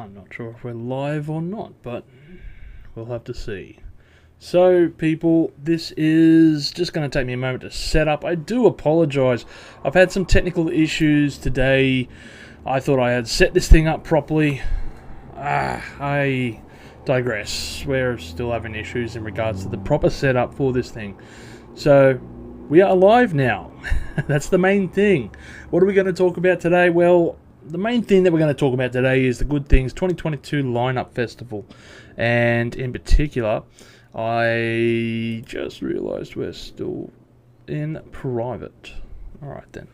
I'm not sure if we're live or not, but we'll have to see. So, people, this is just going to take me a moment to set up. I do apologise. I've had some technical issues today. I thought I had set this thing up properly. I digress. We're still having issues in regards to the proper setup for this thing. So, we are live now. That's the main thing. What are we going to talk about today? Well, the main thing that we're going to talk about today is the Good Things 2022 Lineup Festival. And in particular, I just realised we're still in private. Alright then.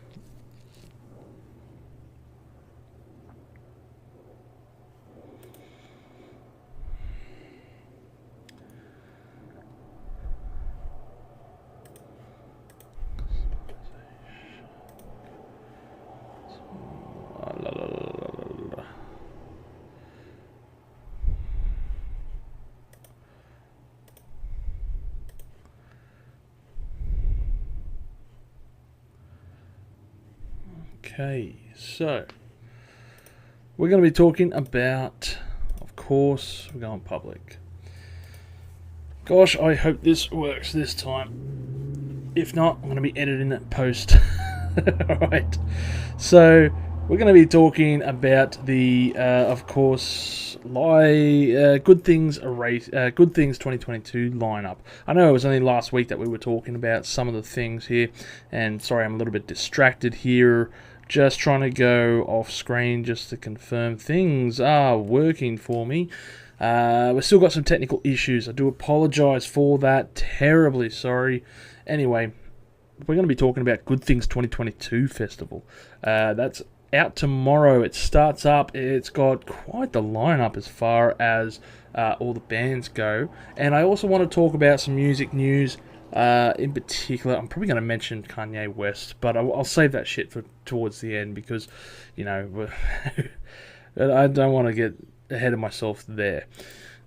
Okay, so we're going to be talking about, of course, we're going public. Gosh, I hope this works this time. If not, I'm going to be editing it post. Alright, so we're going to be talking about the, of course, Good Things 2022 lineup. I know it was only last week that we were talking about some of the things here, and sorry, I'm a little bit distracted here. Just trying to go off screen just to confirm things are working for me. We've still got some technical issues. I do apologise for that. Terribly sorry. Anyway, we're going to be talking about Good Things 2022 Festival. That's out tomorrow. It starts up. It's got quite the lineup as far as all the bands go. And I also want to talk about some music news. In particular, I'm probably going to mention Kanye West, but I'll save that shit for towards the end because, you know, I don't want to get ahead of myself there.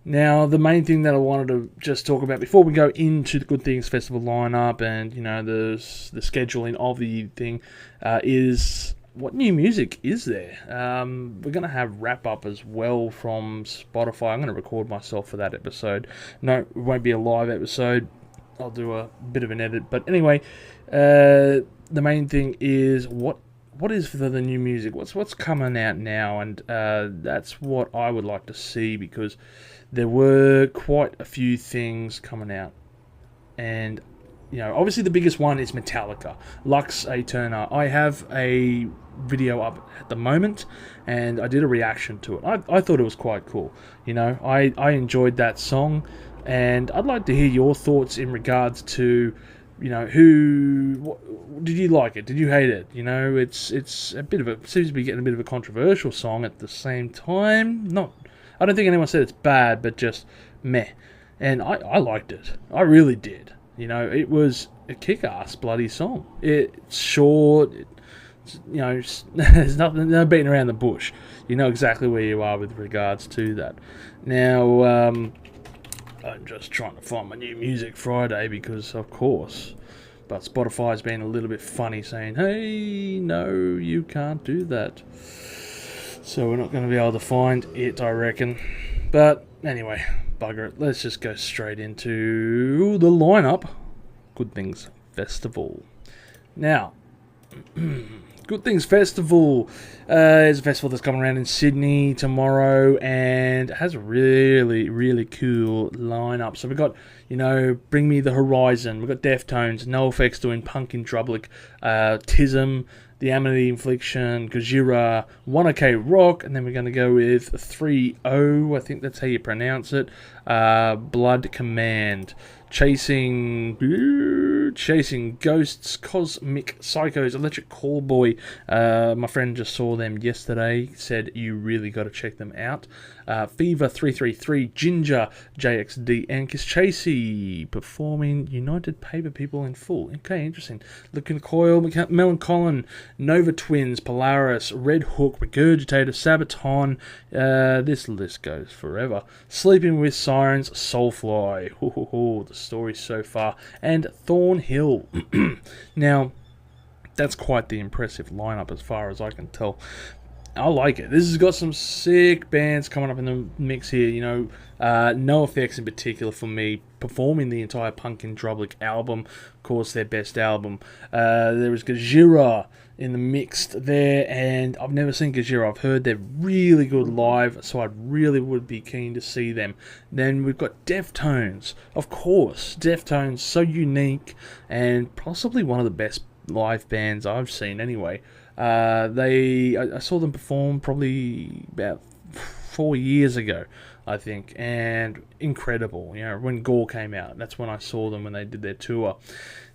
Now, the main thing that I wanted to just talk about before we go into the Good Things Festival lineup and, you know, the scheduling of the thing is what new music is there. We're going to have wrap-up as well from Spotify. I'm going to record myself for that episode. No, it won't be a live episode. I'll do a bit of an edit, but anyway, the main thing is what is for the new music, what's coming out now, and that's what I would like to see, because there were quite a few things coming out, and you know, obviously the biggest one is Metallica, Lux Aeterna. I have a video up at the moment, and I did a reaction to it. I thought it was quite cool. You know, I enjoyed that song. And I'd like to hear your thoughts in regards to, you know, did you like it? Did you hate it? You know, it's a bit of seems to be getting a bit of a controversial song at the same time. I don't think anyone said it's bad, but just meh. And I liked it. I really did. You know, it was a kick-ass bloody song. It's short. You know, there's no beating around the bush. You know exactly where you are with regards to that. Now, I'm just trying to find my new music Friday because, of course, but Spotify's been a little bit funny saying, hey, no, you can't do that. So we're not going to be able to find it, I reckon. But anyway, bugger it. Let's just go straight into the lineup. Good Things Festival. Now, Good Things Festival is a festival that's coming around in Sydney tomorrow, and it has a really, really cool lineup. So we've got, you know, Bring Me the Horizon, we've got Deftones, NoFX doing Punk in Drublic, Tism, The Amity Infliction, Gojira, 1OK Rock, and then we're going to go with 3O, I think that's how you pronounce it, Blood Command, Chasing Ghosts, Cosmic Psychos, Electric Callboy. My friend just saw them yesterday, said you really got to check them out. Fever 333, Ginger, JXD, and Kiss Chasey performing United Paper People in full. Okay, interesting. Looking Coil, Melancholy, Nova Twins, Polaris, Red Hook, Regurgitator, Sabaton. This list goes forever. Sleeping with Sirens, Soulfly. The story so far. And Thornhill. Now, that's quite the impressive lineup as far as I can tell. I like it. This has got some sick bands coming up in the mix here. No Effects in particular for me, performing the entire Punk in Drublic album. Of course, their best album. There was Gojira in the mixed there, and I've never seen Gojira. I've heard they're really good live, so I really would be keen to see them. Then we've got Deftones. Of course, Deftones, so unique, and possibly one of the best live bands I've seen anyway. I saw them perform probably about 4 years ago, I think, and incredible. When Gore came out, that's when I saw them when they did their tour.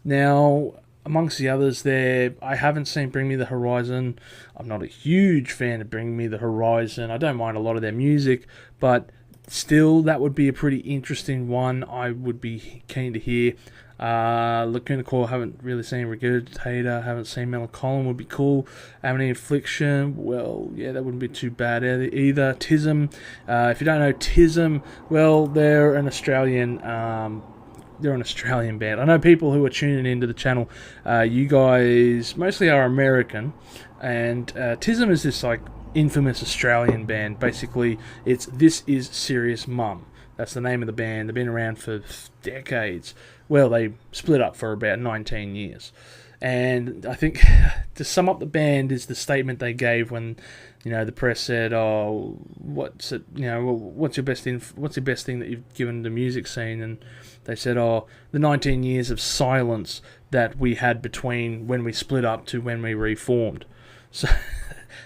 Now, amongst the others there, I haven't seen Bring Me the Horizon. I'm not a huge fan of Bring Me the Horizon. I don't mind a lot of their music, but still, that would be a pretty interesting one. I would be keen to hear. Lacuna Coil, haven't really seen. Regurgitator, haven't seen. Melancholy would be cool. Amity Affliction, well, yeah, that wouldn't be too bad either. Tism, if you don't know Tism, well, they're an Australian band. I know people who are tuning into the channel, you guys mostly are American, and Tism is this like infamous Australian band. Basically, it's This Is Serious Mum. That's the name of the band. They've been around for decades. Well, they split up for about 19 years. And I think to sum up the band is the statement they gave when, the press said, "Oh, what's your best thing that you've given the music scene?" And they said, "Oh, the 19 years of silence that we had between when we split up to when we reformed." So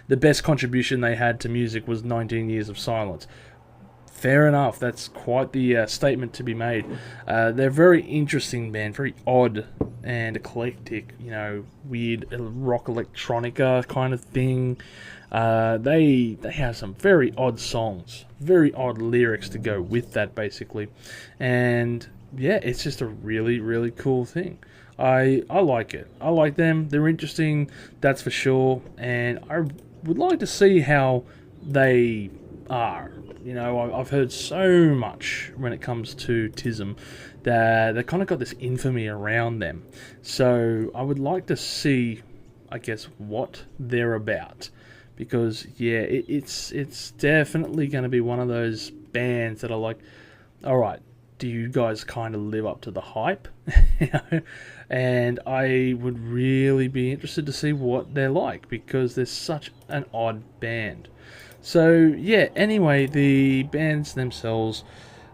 the best contribution they had to music was 19 years of silence. Fair enough. That's quite the statement to be made. They're a very interesting band, very odd and eclectic, weird rock electronica kind of thing. They have some very odd songs, very odd lyrics to go with that, basically. And yeah, it's just a really, really cool thing. I like it. I like them. They're interesting, that's for sure. And I would like to see how they are. I've heard so much when it comes to Tism that they kind of got this infamy around them. So I would like to see, I guess, what they're about. Because, yeah, it's definitely going to be one of those bands that are like, all right, do you guys kind of live up to the hype? And I would really be interested to see what they're like, because they're such an odd band. So, yeah, anyway, the bands themselves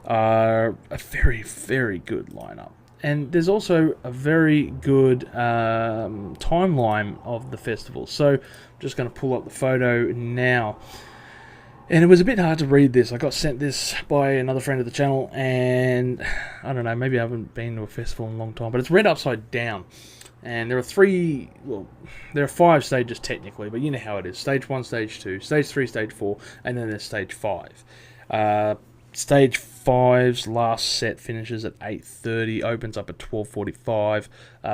are a very, very good lineup. And there's also a very good timeline of the festival. So, I'm just going to pull up the photo now. And it was a bit hard to read this. I got sent this by another friend of the channel, and I don't know, maybe I haven't been to a festival in a long time, but it's read upside down. And there are 5 stages technically, but you know how it is. Stage 1, Stage 2, Stage 3, Stage 4, and then there's Stage 5. Stage 5's last set finishes at 8:30, opens up at 12:45.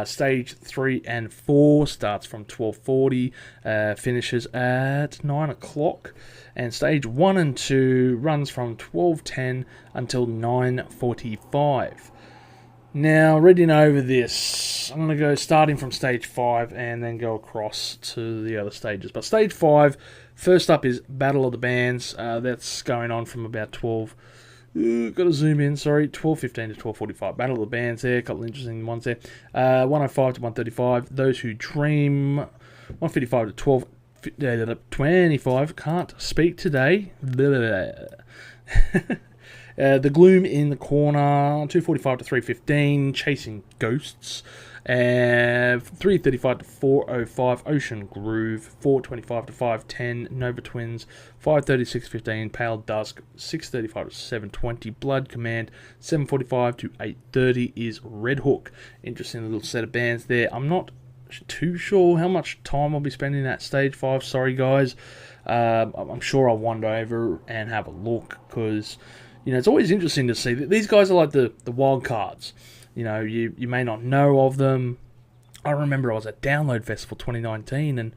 Stage 3 and 4 starts from 12:40, finishes at 9 o'clock. And Stage 1 and 2 runs from 12:10 until 9:45. Now, reading over this, I'm going to go starting from Stage 5 and then go across to the other stages. But Stage 5, first up is Battle of the Bands. That's going on from about 12:15 to 12:45. Battle of the Bands there, a couple of interesting ones there. 105 to 135, Those Who Dream. 155 to 12:25, can't speak today. The Gloom in the Corner, 2:45 to 3:15, Chasing Ghosts. 3:35 to 4:05, Ocean Groove. 4:25 to 5:10, Nova Twins. 5:30 to 6:15, Pale Dusk. 6:35 to 7:20, Blood Command. 7:45 to 8:30 is Red Hook. Interesting little set of bands there. I'm not too sure how much time I'll be spending at Stage 5. Sorry, guys. I'm sure I'll wander over and have a look, because it's always interesting to see that these guys are like the wild cards. You may not know of them. I remember I was at Download Festival 2019, and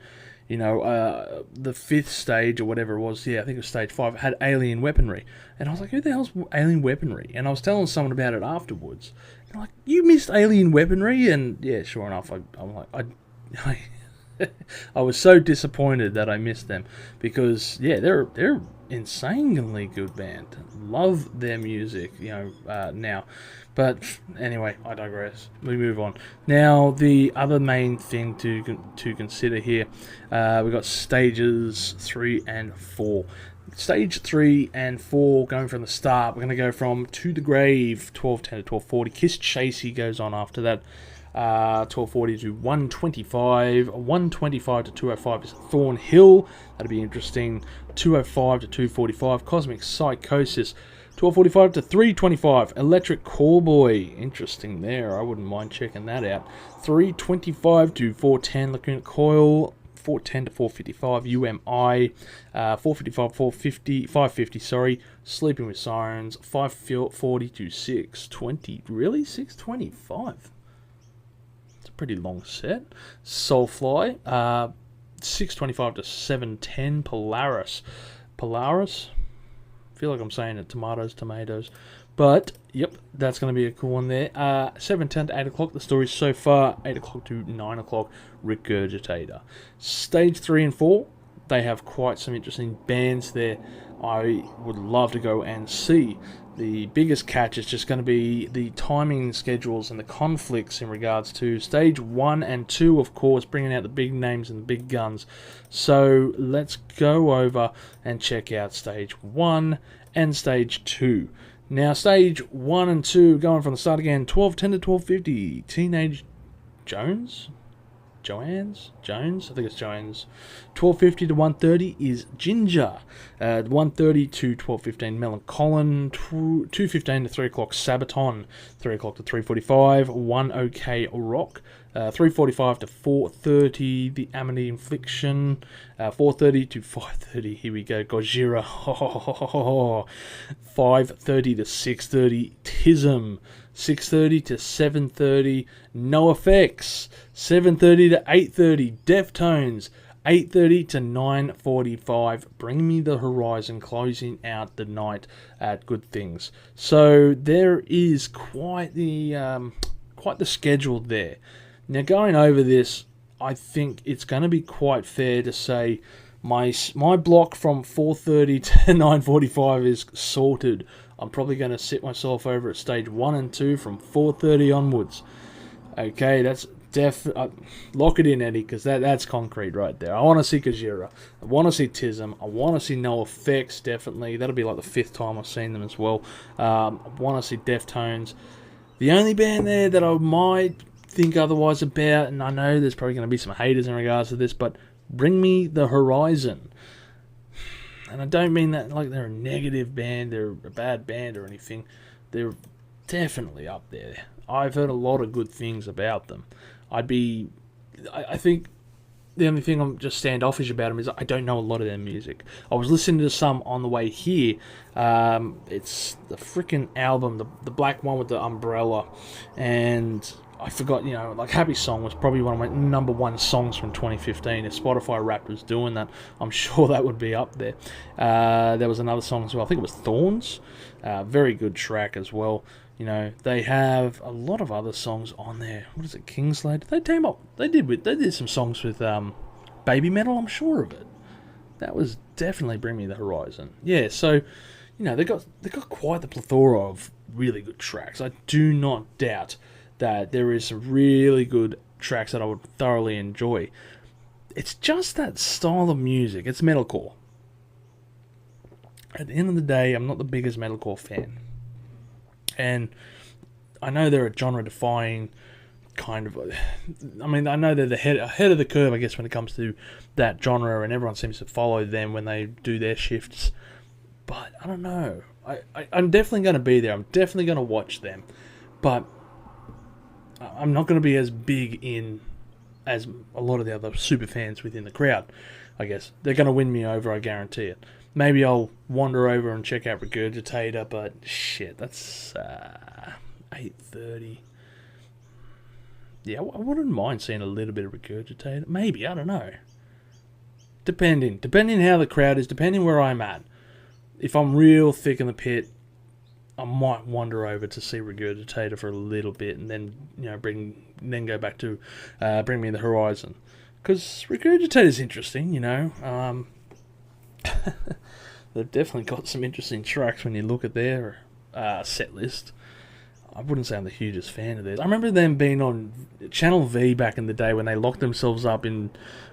the 5th stage or whatever it was, I think it was Stage 5, had Alien Weaponry, and I was like, who the hell's Alien Weaponry? And I was telling someone about it afterwards, and like, you missed Alien Weaponry? And yeah, sure enough, I'm like, I was so disappointed that I missed them because yeah, they're insanely good band. Love their music, now. But anyway, I digress. We move on. Now, the other main thing to consider here, we've got stages 3 and 4. Stage 3 and 4, going from the start, we're going to go from To the Grave, 12:10 to 12:40. Kiss Chasey goes on after that. 12:40 to 1:25. 1:25 to 2:05 is Thornhill. That'll be interesting. 2:05 to 2:45. Cosmic Psychosis. 12:45 to 3:25. Electric Callboy. Interesting there. I wouldn't mind checking that out. 3:25 to 4:10. Lacuna Coil. 4:10 to 4:55. UMI. 4:55, 4:50, 5:50. Sorry. Sleeping with Sirens. 5:40 to 6:20. Really? 6:25. Pretty long set. Soulfly, 6:25 to 7:10. Polaris. I feel like I'm saying it. Tomatoes. But yep, that's going to be a cool one there. 7:10 to 8 o'clock. The story so far. 8 o'clock to 9 o'clock. Regurgitator. Stage 3 and 4. They have quite some interesting bands there. I would love to go and see. The biggest catch is just going to be the timing schedules and the conflicts in regards to stage 1 and 2, of course, bringing out the big names and the big guns. So let's go over and check out stage 1 and stage 2. Now, stage 1 and 2, going from the start again, 12:10 to 12:50. Teenage Jones? Jones? I think it's Jones. 12:50 to 1:30 is Ginger. 1:30 to 12:15 Melancholy. 2:15 to 3 o'clock Sabaton. 3 o'clock to 3:45 One OK Rock. 3:45 to 4:30 The Amity Infliction. 4:30 to 5:30. Here we go. Gojira. 5:30 to 6:30 Tism. 6:30 to 7:30 No Effects. 7:30 to 8:30 Deftones. 8:30 to 9:45 Bring Me the Horizon, closing out the night at Good Things. So there is quite the schedule there. Now, going over this, I think it's going to be quite fair to say my block from 4:30 to 9:45 is sorted. I'm probably going to sit myself over at stage 1 and 2 from 4:30 onwards. Okay, that's lock it in, Eddie, because that's concrete right there. I want to see Gojira. I want to see Tism. I want to see No Effects, definitely. That'll be like the 5th time I've seen them as well. I want to see Deftones. The only band there that I might think otherwise about, and I know there's probably going to be some haters in regards to this, but Bring Me the Horizon. And I don't mean that like they're a negative band, they're a bad band or anything. They're definitely up there. I've heard a lot of good things about them. I think the only thing I'm just standoffish about them is I don't know a lot of their music. I was listening to some on the way here. It's the freaking album, the black one with the umbrella, and I forgot, like Happy Song was probably one of my number 1 songs from 2015. If Spotify Wrapped was doing that, I'm sure that would be up there. There was another song as well. I think it was Thorns. Very good track as well. They have a lot of other songs on there. What is it, Kingslade? They team up. They did some songs with Baby Metal. I'm sure of it. That was definitely Bring Me the Horizon. Yeah, so they got quite the plethora of really good tracks. I do not doubt that there is some really good tracks that I would thoroughly enjoy. It's just that style of music. It's metalcore. At the end of the day, I'm not the biggest metalcore fan. And I know they're a genre-defying kind of... I mean, I know they're ahead of the curve, I guess, when it comes to that genre, and everyone seems to follow them when they do their shifts. But I don't know. I'm definitely going to be there. I'm definitely going to watch them. But I'm not going to be as big in as a lot of the other super fans within the crowd, I guess. They're going to win me over, I guarantee it. Maybe I'll wander over and check out Regurgitator, but shit, that's 8:30. Yeah, I wouldn't mind seeing a little bit of Regurgitator. Maybe, I don't know. Depending how the crowd is, depending where I'm at. If I'm real thick in the pit, I might wander over to see Regurgitator for a little bit, and then go back to Bring Me the Horizon. Because Regurgitator's interesting, you know. They've definitely got some interesting tracks when you look at their set list. I wouldn't say I'm the hugest fan of theirs. I remember them being on Channel V back in the day when they locked themselves up in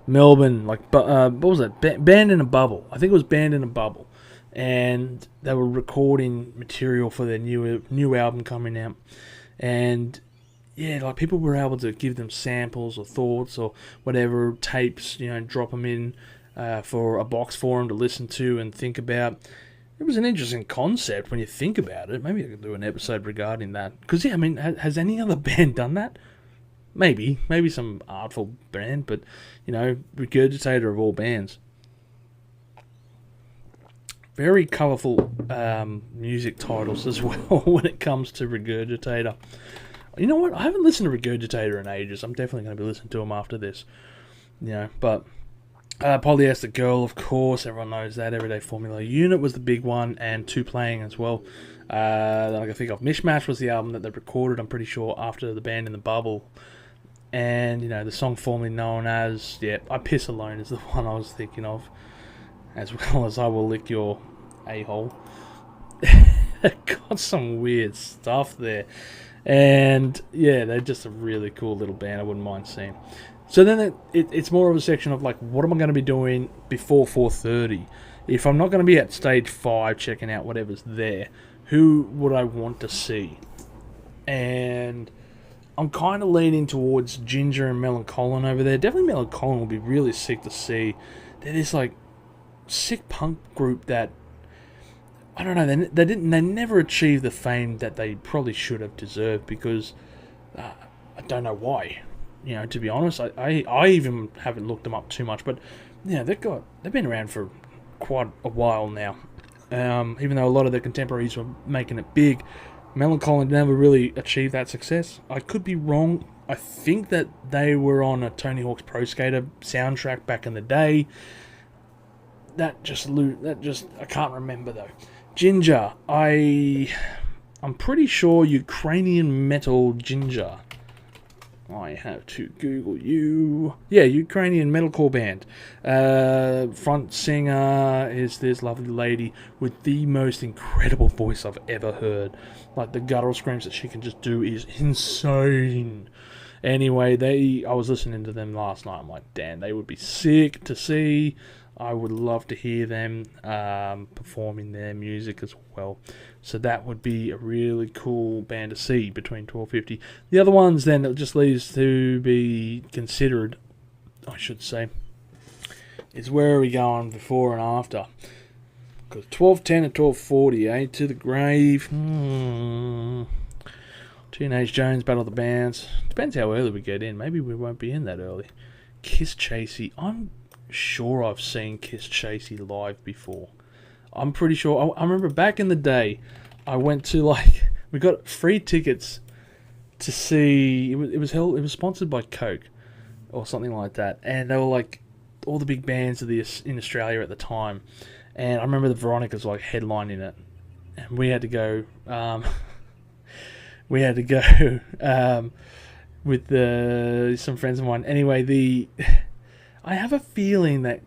Melbourne. Like, what was that? Band in a Bubble. I think it was Band in a Bubble. And they were recording material for their new album coming out. And yeah, like people were able to give them samples or thoughts or whatever, tapes, you know, drop them in for a box for them to listen to and think about. It was an interesting concept when you think about it. Maybe I could do an episode regarding that. Because, yeah, I mean, has any other band done that? Maybe some artful band, but, you know, Regurgitator of all bands. Very colourful music titles as well when it comes to Regurgitator. You know what? I haven't listened to Regurgitator in ages. I'm definitely going to be listening to them after this. You know, but Polyester Girl, of course, everyone knows that. Everyday Formula Unit was the big one, and Two Playing as well. That I can think of. Mishmash was the album that they recorded, I'm pretty sure, after the Band in the Bubble. And, you know, the song formerly known as, I Piss Alone is the one I was thinking of. As well as I Will Lick Your A-Hole. Got some weird stuff there. And, yeah, they're just a really cool little band I wouldn't mind seeing. So then it's more of a section of, like, what am I going to be doing before 4:30? If I'm not going to be at stage 5 checking out whatever's there, who would I want to see? And I'm kind of leaning towards Ginger and Melancholine over there. Definitely Melancholine would be really sick to see. They're this, like, sick punk group that, I don't know, they never achieved the fame that they probably should have deserved because I don't know why. You know, to be honest, I even haven't looked them up too much, but yeah, they've been around for quite a while now. Even though a lot of their contemporaries were making it big, Melancholy never really achieved that success. I could be wrong. I think that they were on a Tony Hawk's Pro Skater soundtrack back in the day. That just I can't remember though. Ginger, I'm pretty sure Ukrainian metal Ginger. I have to Google you. Yeah, Ukrainian metalcore band. Front singer is this lovely lady with the most incredible voice I've ever heard. Like, the guttural screams that she can just do is insane. Anyway, I was listening to them last night. I'm like, damn, they would be sick to see. I would love to hear them performing their music as well. So that would be a really cool band to see between 12:50. The other ones then, it just leaves to be considered, I should say, is where are we going before and after? Because 12:10 and 12:40, to the grave. Teenage Jones, Battle of the Bands. Depends how early we get in. Maybe we won't be in that early. Kiss Chasey. I'm sure I've seen Kiss Chasey live before. I'm pretty sure. I remember back in the day, I went to, we got free tickets to see. It was sponsored by Coke or something like that, and they were like all the big bands in Australia at the time. And I remember the Veronicas headlining it, and we had to go. With some friends of mine. Anyway, I have a feeling that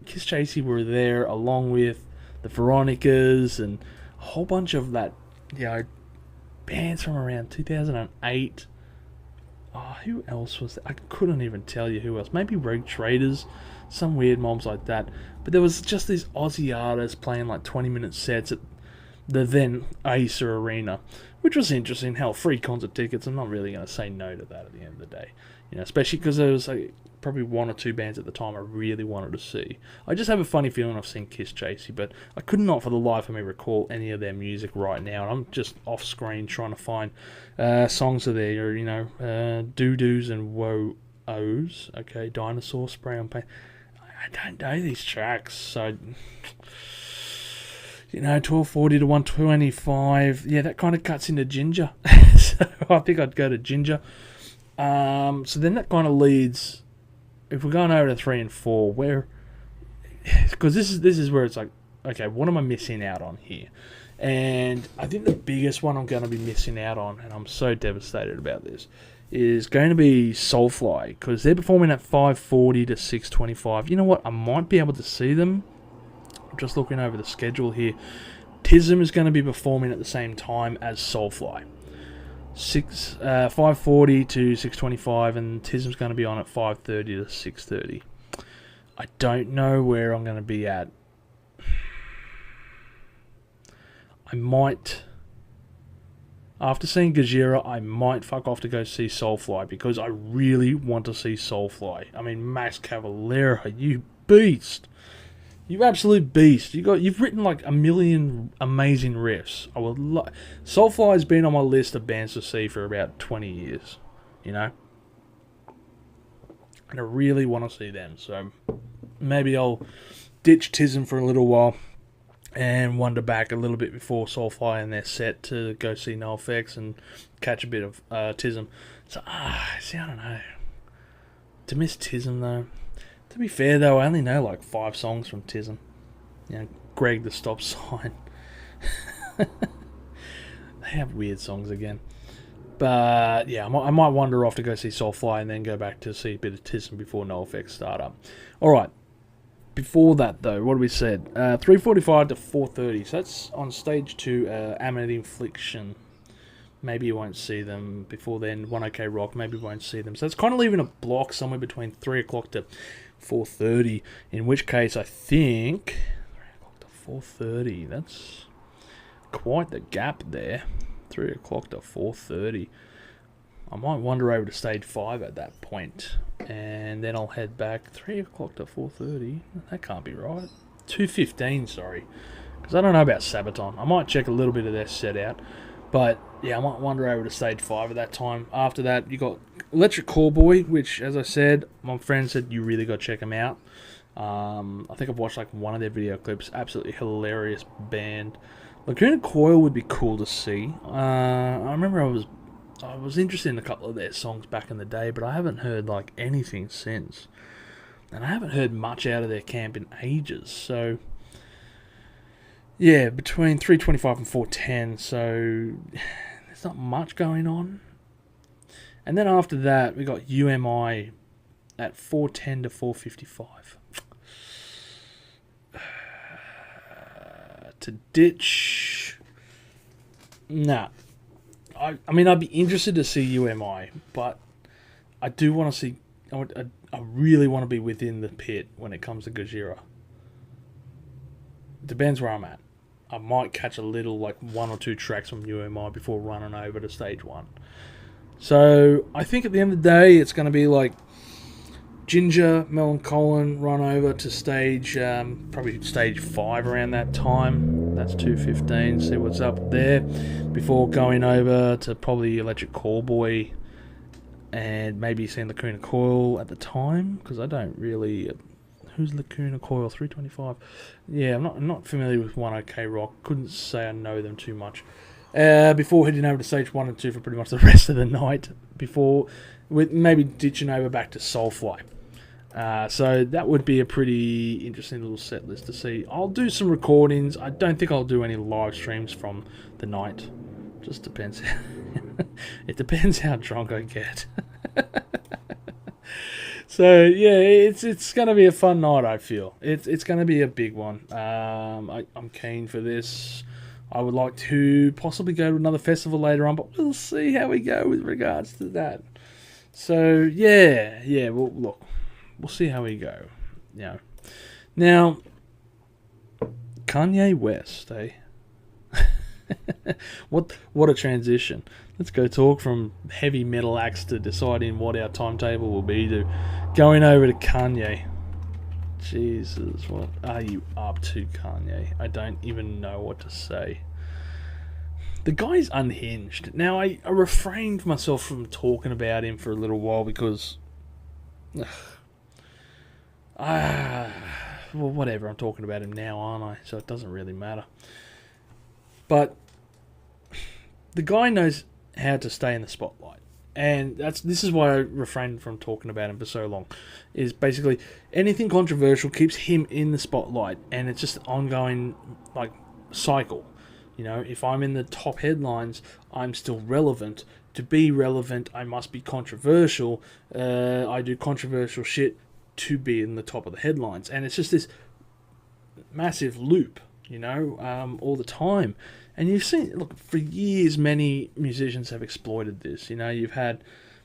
Kiss Chasey were there along with the Veronicas and a whole bunch of that, bands from around 2008. Oh, who else was there? I couldn't even tell you who else. Maybe Rogue Traders, some weird mobs like that. But there was just these Aussie artists playing 20-minute sets at the then Acer Arena, which was interesting. Hell, free concert tickets. I'm not really going to say no to that at the end of the day. Especially because there was probably one or two bands at the time I really wanted to see. I just have a funny feeling I've seen Kiss Chasey, but I could not for the life of me recall any of their music right now. And I'm just off screen trying to find songs of their, doo-doos and woe-ohs. Okay, Dinosaur, Spray on Paint. I don't know these tracks, so 12:40 to 1:25. Yeah, that kind of cuts into Ginger. So I think I'd go to Ginger. So then that kind of leads, if we're going over to 3 and 4, where, because this is where it's okay, what am I missing out on here? And I think the biggest one I'm going to be missing out on, and I'm so devastated about this, is going to be Soulfly, because they're performing at 5:40 to 6:25. You know what? I might be able to see them. I'm just looking over the schedule here. Tism is going to be performing at the same time as Soulfly. 5:40 to 6:25, and Tism's going to be on at 5:30 to 6:30. I don't know where I'm going to be at. I might, after seeing Gajira, I might fuck off to go see Soulfly, because I really want to see Soulfly. I mean, Max Cavalera, you beast. You absolute beast. You've written like a million amazing riffs. Soulfly has been on my list of bands to see for about 20 years, you know? And I really want to see them, so maybe I'll ditch Tism for a little while and wander back a little bit before Soulfly and their set to go see NoFX and catch a bit of Tism. So, see, I don't know. To miss Tism, though. To be fair, though, I only know like 5 songs from Tism. You know, Greg the Stop Sign. They have weird songs again. But, yeah, I might wander off to go see Soulfly and then go back to see a bit of Tism before NoFX start up. Alright. Before that, though, what we said? 3:45 to 4:30. So that's on stage 2, Amity Infliction. Maybe you won't see them before then. 1OK Rock, maybe you won't see them. So it's kind of leaving a block somewhere between 3 o'clock to 4:30. In which case, I think 3 o'clock to 4:30. That's quite the gap there. 3 o'clock to 4:30. I might wander over to stage 5 at that point, and then I'll head back. 3 o'clock to 4:30. That can't be right. 2:15, sorry, because I don't know about Sabaton. I might check a little bit of their set out. But, yeah, I might wander over to stage 5 at that time. After that, you got Electric Callboy, which, as I said, my friend said you really got to check them out. I think I've watched like one of their video clips. Absolutely hilarious band. Lacuna Coil would be cool to see. I remember I was interested in a couple of their songs back in the day, but I haven't heard like anything since. And I haven't heard much out of their camp in ages, so... Yeah, between 3:25 and 4:10, so there's not much going on. And then after that, we got UMI at 4:10 to 4:55. To ditch... Nah. I mean, I'd be interested to see UMI, but I do want to see... I really want to be within the pit when it comes to Gojira. It depends where I'm at. I might catch a little, like, 1 or 2 tracks from UMI before running over to stage 1. So, I think at the end of the day, it's going to be like Ginger, Melancholan, run over to stage, probably stage 5 around that time. That's 2:15, see what's up there. Before going over to probably Electric Callboy and maybe seeing Lacuna Coil at the time, because I don't really... Who's Lacuna Coil? 3:25. Yeah, I'm not familiar with 1OK Rock. Couldn't say I know them too much. Before heading over to stage 1 and 2 for pretty much the rest of the night. Before, with maybe ditching over back to Soulfly. So that would be a pretty interesting little set list to see. I'll do some recordings. I don't think I'll do any live streams from the night. Just depends. It depends how drunk I get. So yeah, it's gonna be a fun night. I feel it's gonna be a big one. I'm keen for this. I would like to possibly go to another festival later on, but we'll see how we go with regards to that. So yeah. Well, look, we'll see how we go. You know, now Kanye West, eh? What a transition. Let's go talk from heavy metal acts to deciding what our timetable will be to going over to Kanye. Jesus, what are you up to, Kanye? I don't even know what to say. The guy's unhinged. Now, I refrained myself from talking about him for a little while because... well, whatever, I'm talking about him now, aren't I? So it doesn't really matter. But the guy knows how to stay in the spotlight. And this is why I refrained from talking about him for so long. Is basically anything controversial keeps him in the spotlight, and it's just an ongoing like cycle. You know, if I'm in the top headlines, I'm still relevant, to be relevant, I must be controversial. I do controversial shit to be in the top of the headlines. And it's just this massive loop, all the time. And you've seen, look, for years, many musicians have exploited this. You've had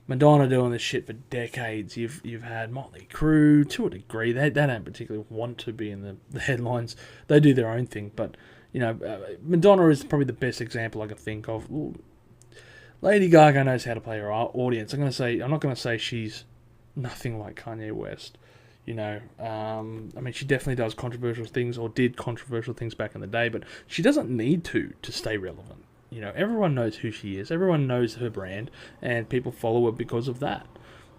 Madonna doing this shit for decades. You've had Motley Crue, to a degree. They don't particularly want to be in the headlines. They do their own thing. But, Madonna is probably the best example I can think of. Well, Lady Gaga knows how to play her audience. I'm not going to say she's nothing like Kanye West. She definitely does controversial things, or did controversial things back in the day, but she doesn't need to stay relevant. Everyone knows who she is. Everyone knows her brand, and people follow her because of that.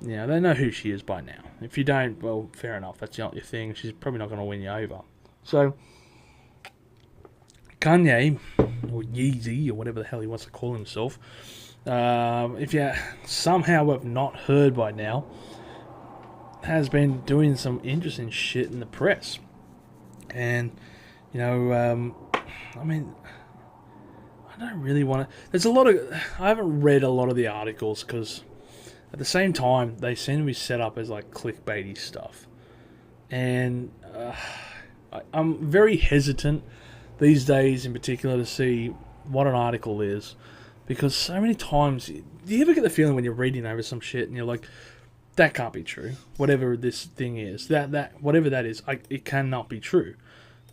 They know who she is by now. If you don't, well, fair enough. That's not your thing. She's probably not going to win you over. So, Kanye, or Yeezy, or whatever the hell he wants to call himself, if you somehow have not heard by now, has been doing some interesting shit in the press. And, I don't really want to... I haven't read a lot of the articles, because at the same time, they seem to be set up as like clickbaity stuff. And I'm very hesitant these days in particular to see what an article is, because so many times, do you ever get the feeling when you're reading over some shit and you're like, that can't be true, whatever this thing is, whatever that is, it cannot be true.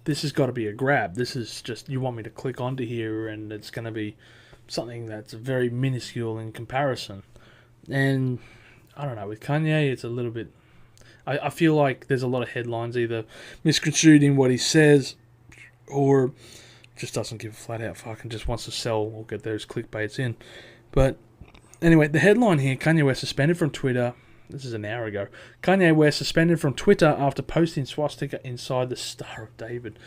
This has got to be a grab. This is just, you want me to click onto here and it's going to be something that's very minuscule in comparison. And I don't know, with Kanye, it's a little bit... I feel like there's a lot of headlines either misconstrued in what he says, or just doesn't give a flat out fuck and just wants to sell or get those clickbaits in. But anyway, the headline here, Kanye West suspended from Twitter. This is an hour ago. Kanye West suspended from Twitter after posting swastika inside the Star of David.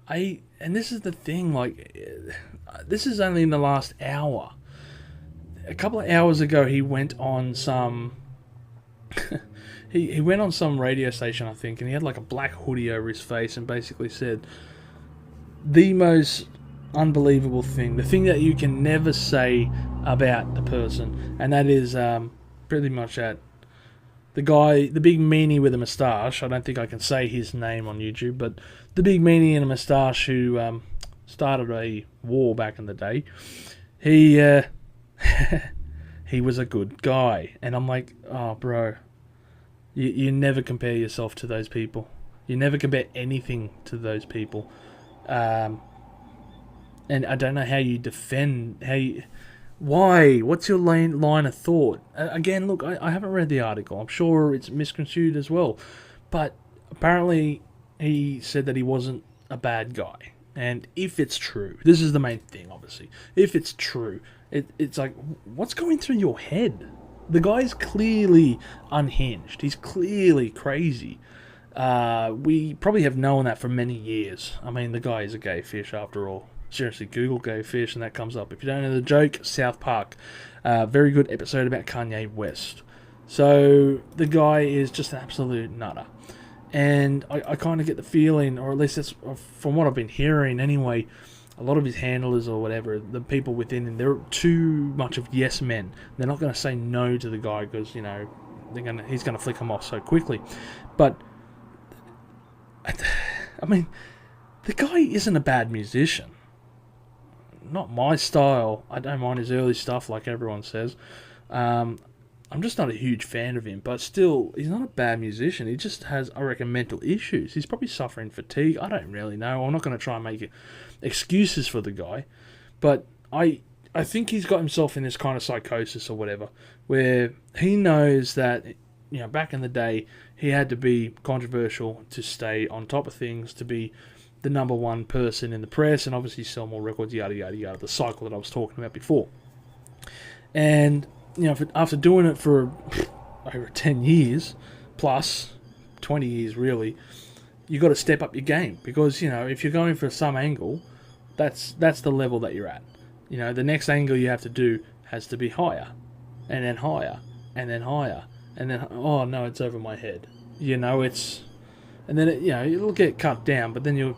And this is the thing, this is only in the last hour. A couple of hours ago, he went on some... he went on some radio station, I think, and he had like a black hoodie over his face and basically said the most unbelievable thing, the thing that you can never say about the person, and that is pretty much that the guy, the big meanie with a moustache, I don't think I can say his name on YouTube, but the big meanie in a moustache who started a war back in the day, he he was a good guy. And I'm like, oh bro, you never compare yourself to those people. You never compare anything to those people. And I don't know how you defend, why? What's your line of thought? Again, look, I haven't read the article. I'm sure it's misconstrued as well. But apparently he said that he wasn't a bad guy. And if it's true, this is the main thing, obviously. If it's true, it's like, what's going through your head? The guy's clearly unhinged. He's clearly crazy. We probably have known that for many years. I mean, the guy is a gay fish after all. Seriously, Google gay fish and that comes up. If you don't know the joke, South Park. Very good episode about Kanye West. So, the guy is just an absolute nutter. And I kind of get the feeling, or at least that's from what I've been hearing anyway, a lot of his handlers or whatever, the people within him, they're too much of yes men. They're not going to say no to the guy because, he's going to flick them off so quickly. But, I mean, the guy isn't a bad musician. Not my style. I don't mind his early stuff like everyone says. I'm just not a huge fan of him, but still, he's not a bad musician. He just has, I reckon, mental issues. He's probably suffering fatigue. I don't really know. I'm not going to try and make excuses for the guy, but I think he's got himself in this kind of psychosis or whatever, where he knows that, back in the day, he had to be controversial to stay on top of things, to be the number one person in the press, and obviously sell more records, yada, yada, yada, the cycle that I was talking about before. And, after doing it for over 10 years, plus 20 years really, you got to step up your game, because, if you're going for some angle, that's the level that you're at. The next angle you have to do has to be higher, and then higher, and then higher, and then, oh no, it's over my head. And then, it'll get cut down, but then you're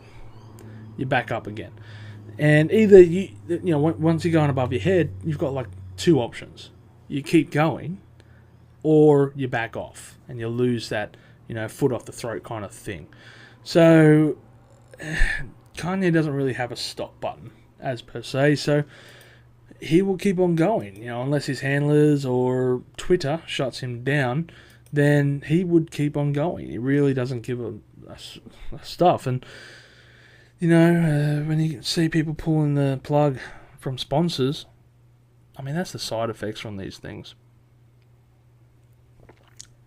back up again. And either once you're going above your head, you've got like two options. You keep going, or you back off and you lose that, foot off the throat kind of thing. So Kanye doesn't really have a stop button as per se, so he will keep on going, unless his handlers or Twitter shuts him down, then he would keep on going. He really doesn't give a stuff. And when you see people pulling the plug from sponsors, I mean, that's the side effects from these things.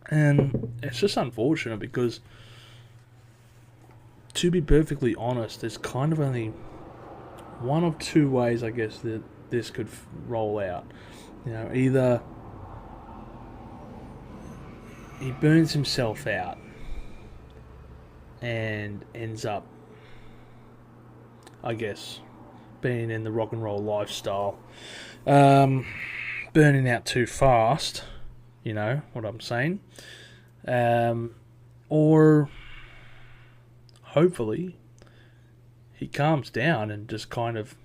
And it's just unfortunate because, to be perfectly honest, there's kind of only one of two ways, I guess, that this could roll out. Either he burns himself out and ends up, I guess, being in the rock and roll lifestyle, burning out too fast, you know what I'm saying, or hopefully he calms down and just kind of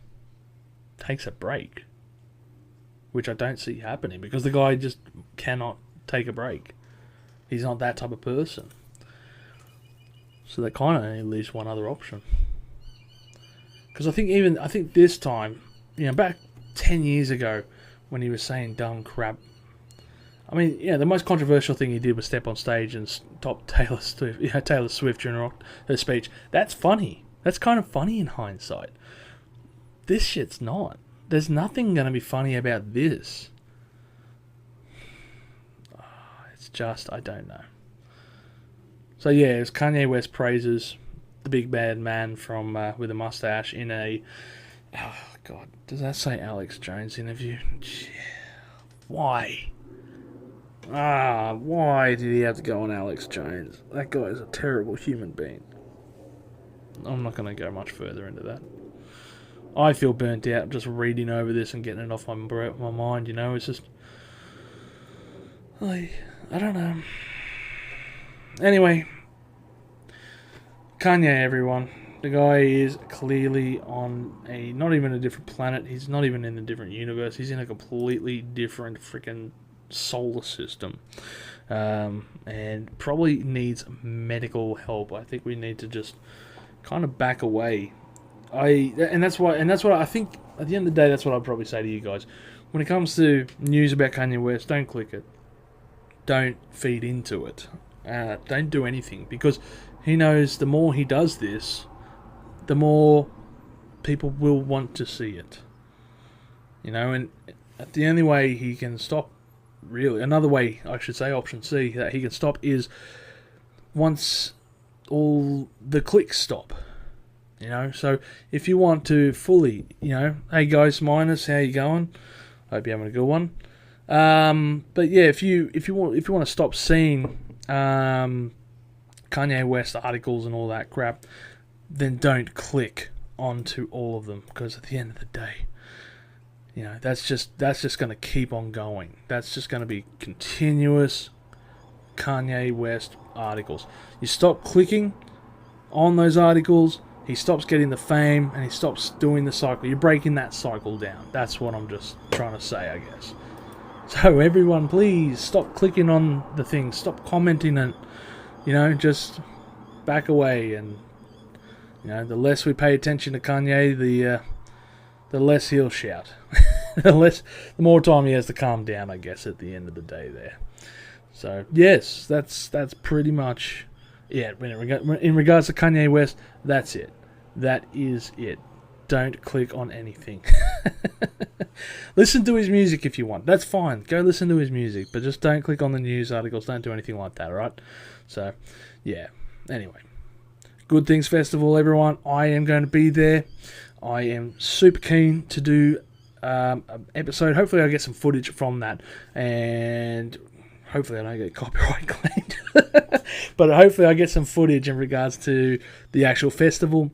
takes a break, which I don't see happening because the guy just cannot take a break. He's not that type of person. So that kind of only leaves one other option. Because I think this time, back 10 years ago when he was saying dumb crap, I mean, the most controversial thing he did was step on stage and stop Taylor Swift during her speech. That's funny. That's kind of funny in hindsight. This shit's not. There's nothing going to be funny about this. It's just, I don't know. So yeah, it was Kanye West praises the big bad man from with a mustache in a... Oh, God. Does that say Alex Jones interview? Why? Why did he have to go on Alex Jones? That guy is a terrible human being. I'm not going to go much further into that. I feel burnt out just reading over this and getting it off my mind, It's just... I don't know. Anyway, Kanye, everyone. The guy is clearly on not even a different planet. He's not even in a different universe. He's in a completely different freaking solar system. And probably needs medical help. I think we need to just kind of back away. That's what I think at the end of the day, that's what I'd probably say to you guys. When it comes to news about Kanye West, don't click it. Don't feed into it. Don't do anything, because he knows the more he does this, the more people will want to see it. And the only way he can stop, really, another way, I should say, option C, that he can stop is once all the clicks stop. So if you want to fully, hey guys, Minus, how you going? Hope you're having a good one. But yeah, if you want to stop seeing Kanye West articles and all that crap, then don't click onto all of them, because at the end of the day, that's just going to keep on going. That's just going to be continuous Kanye West articles. You stop clicking on those articles, he stops getting the fame, and he stops doing the cycle. You're breaking that cycle down. That's what I'm just trying to say, I guess. So everyone, please stop clicking on the things. Stop commenting and, just back away. And, the less we pay attention to Kanye, the less he'll shout. the more time he has to calm down, I guess, at the end of the day there. So, yes, that's pretty much it. In regards to Kanye West, that's it. That is it. Don't click on anything. Listen to his music if you want. That's fine. Go listen to his music. But just don't click on the news articles. Don't do anything like that, alright? So, yeah. Anyway. Good Things Festival, everyone. I am going to be there. I am super keen to do an episode. Hopefully I get some footage from that. And hopefully I don't get copyright claimed. But hopefully I get some footage in regards to the actual festival.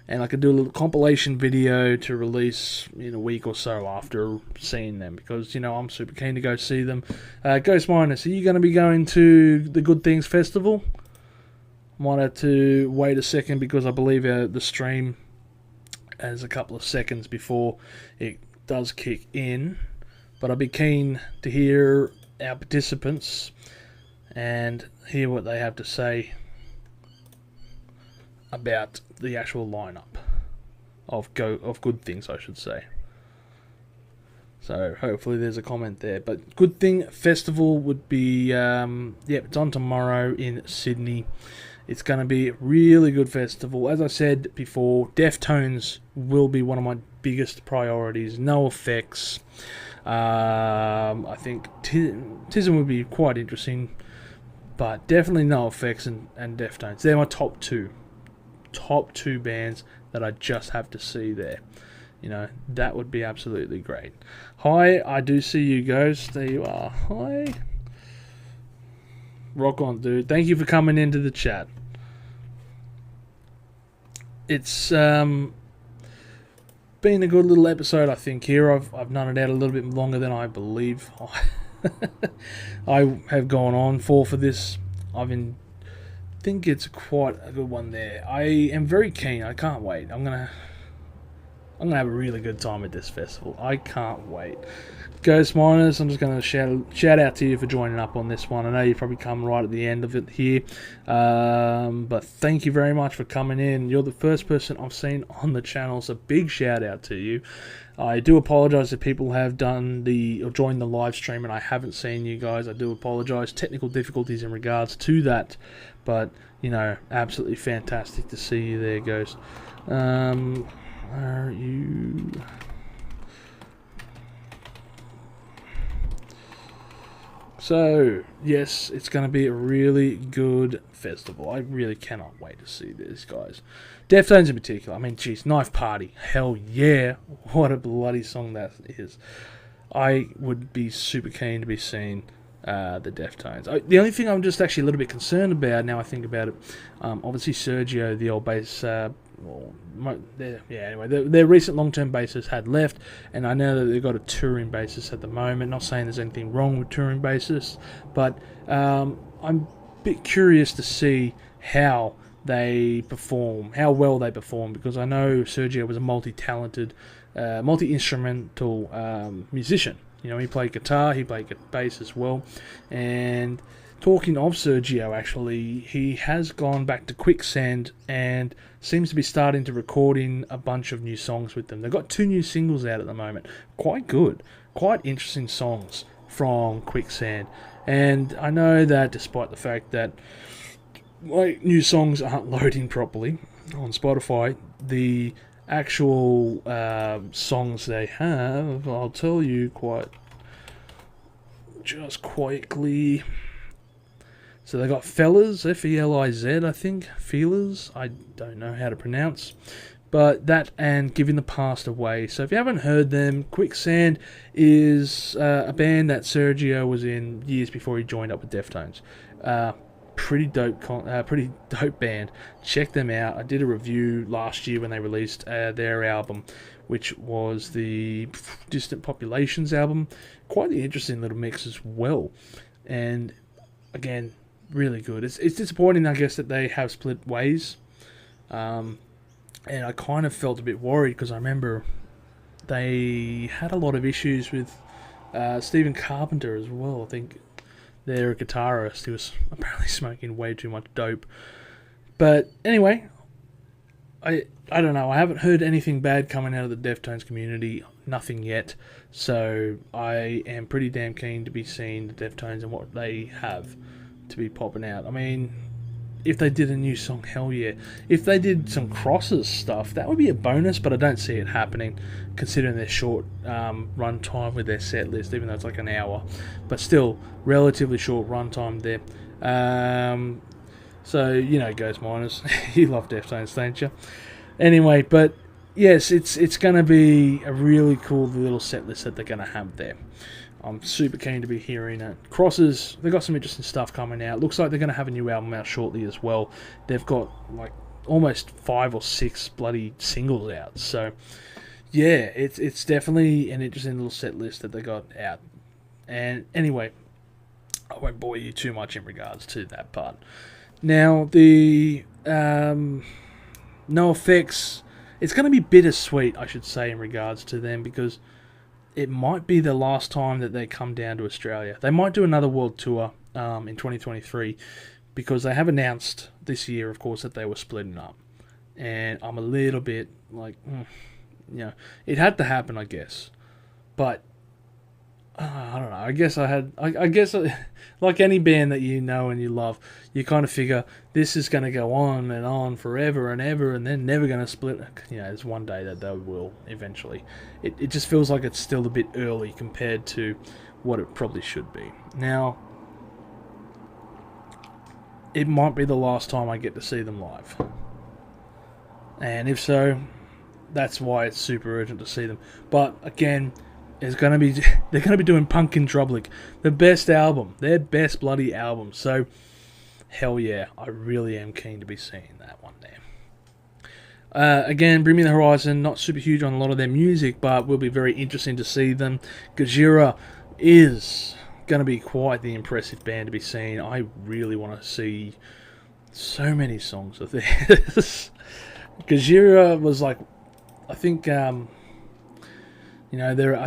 And I could do a little compilation video to release in a week or so after seeing them. Because, I'm super keen to go see them. Ghost Minus, are you going to be going to the Good Things Festival? Might have to wait a second because I believe the stream as a couple of seconds before it does kick in. But I'd be keen to hear our participants and hear what they have to say about the actual lineup of good things, I should say. So hopefully there's a comment there. But Good Thing Festival would be, it's on tomorrow in Sydney. It's going to be a really good festival. As I said before, Deftones will be one of my biggest priorities. No Effects. I think Tism would be quite interesting. But definitely No Effects and Deftones. They're my top two. Top two bands that I just have to see there. That would be absolutely great. Hi, I do see you, Ghost. There you are. Hi. Rock on, dude. Thank you for coming into the chat. It's been a good little episode, I think, here. I've known it out a little bit longer than I believe I have gone on for this. Think it's quite a good one there. I am very keen. I can't wait. I'm gonna have a really good time at this festival. I can't wait. Ghost Miners, I'm just going to shout out to you for joining up on this one. I know you probably come right at the end of it here. But thank you very much for coming in. You're the first person I've seen on the channel, so big shout out to you. I do apologise if people have joined the live stream and I haven't seen you guys. I do apologise. Technical difficulties in regards to that. But, absolutely fantastic to see you there, Ghost. Are you... So, yes, it's going to be a really good festival. I really cannot wait to see these guys. Deftones in particular. I mean, geez, Knife Party. Hell yeah. What a bloody song that is. I would be super keen to be seeing the Deftones. The only thing I'm just actually a little bit concerned about, now I think about it, obviously Sergio, the old bass... their recent long-term bassist had left, and I know that they've got a touring bassist at the moment. Not saying there's anything wrong with touring bassists, but I'm a bit curious to see how they perform, how well they perform, because I know Sergio was a multi-talented, multi-instrumental musician. He played guitar, he played bass as well, and... Talking of Sergio, actually, he has gone back to Quicksand and seems to be starting to recording a bunch of new songs with them. They've got 2 new singles out at the moment. Quite good. Quite interesting songs from Quicksand. And I know that despite the fact that new songs aren't loading properly on Spotify, the actual songs they have, I'll tell you just quickly... So they got Fellas, F-E-L-I-Z, I think. Feelers, I don't know how to pronounce. But that and Giving the Past Away. So if you haven't heard them, Quicksand is a band that Sergio was in years before he joined up with Deftones. Pretty dope band. Check them out. I did a review last year when they released their album, which was the Distant Populations album. Quite the interesting little mix as well. And again, really good. It's disappointing, I guess, that they have split ways. And I kind of felt a bit worried because I remember they had a lot of issues with Stephen Carpenter as well. I think their guitarist, he was apparently smoking way too much dope. But anyway, I don't know. I haven't heard anything bad coming out of the Deftones community. Nothing yet. So I am pretty damn keen to be seeing the Deftones and what they have to be popping out. I mean, if they did a new song, hell yeah. If they did some Crosses stuff, that would be a bonus, but I don't see it happening considering their short run time with their set list, even though it's like an hour. But still, relatively short run time there. So, Ghost Miners, you love Deftones, don't you? Anyway, but yes, it's going to be a really cool little set list that they're going to have there. I'm super keen to be hearing it. Crosses, they've got some interesting stuff coming out. Looks like they're going to have a new album out shortly as well. They've got like almost 5 or 6 bloody singles out. So, yeah, it's definitely an interesting little set list that they got out. And anyway, I won't bore you too much in regards to that part. Now, the No Effects it's going to be bittersweet, I should say, in regards to them, because it might be the last time that they come down to Australia. They might do another world tour in 2023, because they have announced this year, of course, that they were splitting up. And I'm a little bit like, it had to happen, I guess. But I don't know. I guess like any band that you know and you love, you kind of figure this is going to go on and on forever and ever, and they're never going to split. There's one day that they will eventually. It just feels like it's still a bit early compared to what it probably should be. Now, it might be the last time I get to see them live. And if so, that's why it's super urgent to see them. But again, they're going to be doing Pumpkin Drublic, the best album, their best bloody album. So, hell yeah, I really am keen to be seeing that one there. Again, Bring Me the Horizon, not super huge on a lot of their music, but will be very interesting to see them. Gojira is going to be quite the impressive band to be seen. I really want to see so many songs of theirs. Gojira was like, I think, I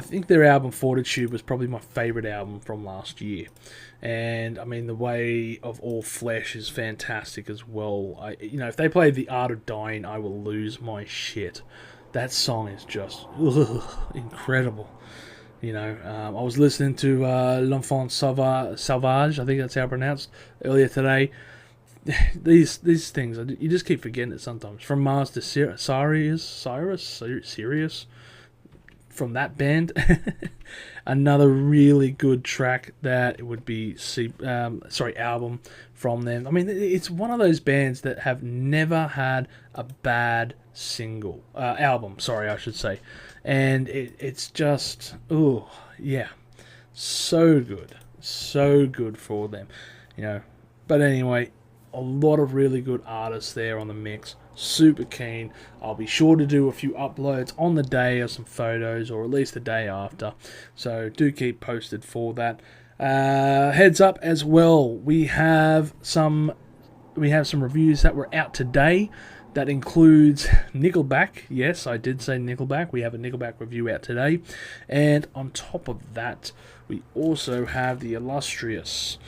think their album Fortitude was probably my favourite album from last year. And, I mean, The Way of All Flesh is fantastic as well. If they play The Art of Dying, I will lose my shit. That song is just incredible. I was listening to L'Enfant Sauvage, I think that's how pronounced, earlier today. These things, you just keep forgetting it sometimes. From Mars to Sirius, from that band. Another really good track that it would be album from them. I mean, it's one of those bands that have never had a bad album, I should say. And it's just, so good for them, But anyway, a lot of really good artists there on the mix. Super keen. I'll be sure to do a few uploads on the day of some photos, or at least the day after. So do keep posted for that. Heads up as well, we have some reviews that were out today. That includes Nickelback. Yes, I did say Nickelback. We have a Nickelback review out today. And on top of that, we also have the illustrious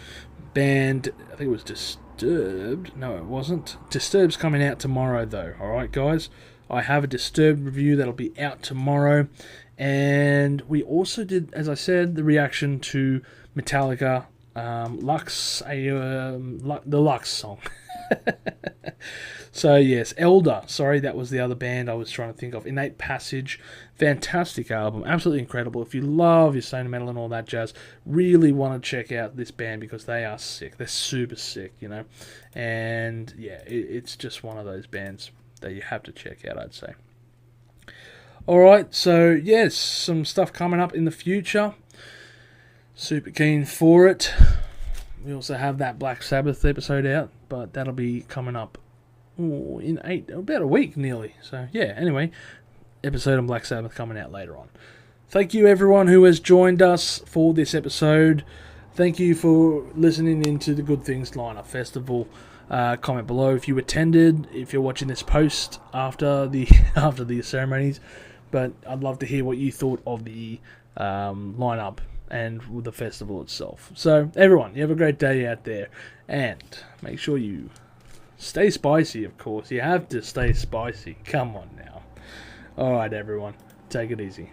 band, I think it was Disturbed. No, it wasn't. Disturbed's coming out tomorrow, though. Alright, guys? I have a Disturbed review that'll be out tomorrow. And we also did, as I said, the reaction to Metallica, Lux, the Lux song. So yes, Elder. Sorry, that was the other band I was trying to think of. Innate Passage. Fantastic album. Absolutely incredible. If you love your stoner metal and all that jazz, really want to check out this band because they are sick. They're super sick, And yeah, it's just one of those bands that you have to check out, I'd say. Alright, so yes, some stuff coming up in the future. Super keen for it. We also have that Black Sabbath episode out, but that'll be coming up in about a week nearly. So yeah, anyway, episode on Black Sabbath coming out later on. Thank you everyone who has joined us for this episode. Thank you for listening into the Good Things Lineup Festival. Comment below if you attended, if you're watching this post after the ceremonies. But I'd love to hear what you thought of the lineup and with the festival itself. So everyone, you have a great day out there, and make sure you stay spicy, of course. You have to stay spicy. Come on now. Alright everyone, take it easy.